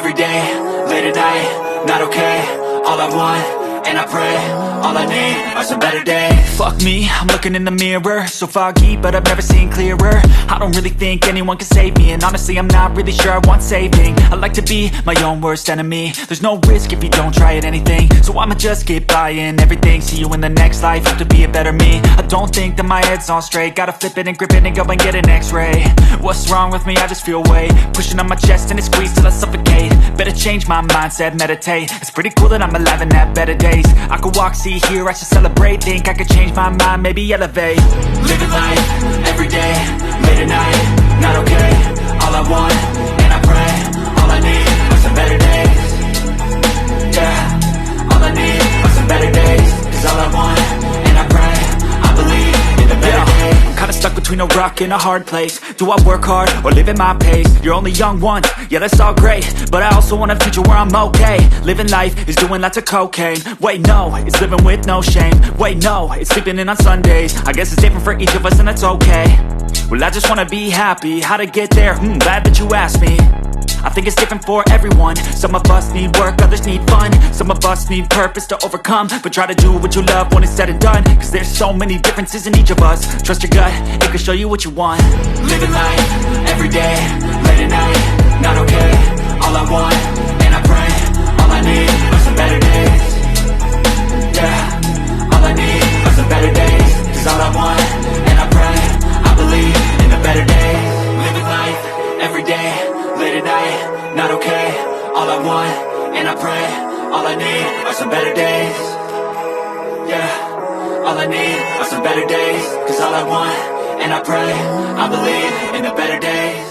every day, late at night, not okay. All I want, and I pray, all I need are some better days. Fuck me, I'm looking in the mirror, so foggy, but I've never seen clearer. I don't really think anyone can save me, and honestly I'm not really sure I want saving. I like to be my own worst enemy. There's no risk if you don't try at anything, so I'ma just keep buying everything. See you in the next life, have to be a better me. I don't think that my head's on straight, gotta flip it and grip it and go and get an x-ray. What's wrong with me? I just feel weight pushing on my chest and it squeezes till I suffocate. Better change my mindset, meditate. It's pretty cool that I'm alive and have better days. I could walk, see, hear, I should celebrate. Think I could change my mind, maybe elevate. Living life, every day, late at night, not okay. All I want, and I pray, all I need are some better days. Yeah, all I need are some better days. Cause all I want, and I pray, I believe in the better days. I'm kinda stuck between a rock and a hard place. Do I work hard, or live at my pace? You're only young once, yeah that's all great, but I also want a future where I'm okay. Living life is doing lots of cocaine. Wait no, it's living with no shame. Wait no, it's sleeping in on Sundays. I guess it's different for each of us and that's okay. Well I just wanna be happy, how to get there? Glad that you asked me. I think it's different for everyone. Some of us need work, others need fun. Some of us need purpose to overcome. But try to do what you love when it's said and done. Cause there's so many differences in each of us. Trust your gut, it can show you what you want. Living life, every day, late at night, not okay. All I want, and I pray, all I need are some better days. Yeah, all I need are some better days. Cause all I want, and I pray, I believe in the better days. Living life, every day, late at night, not okay. All I want, and I pray, all I need are some better days. Yeah, all I need are some better days. Cause all I want, and I pray, I believe in the better days.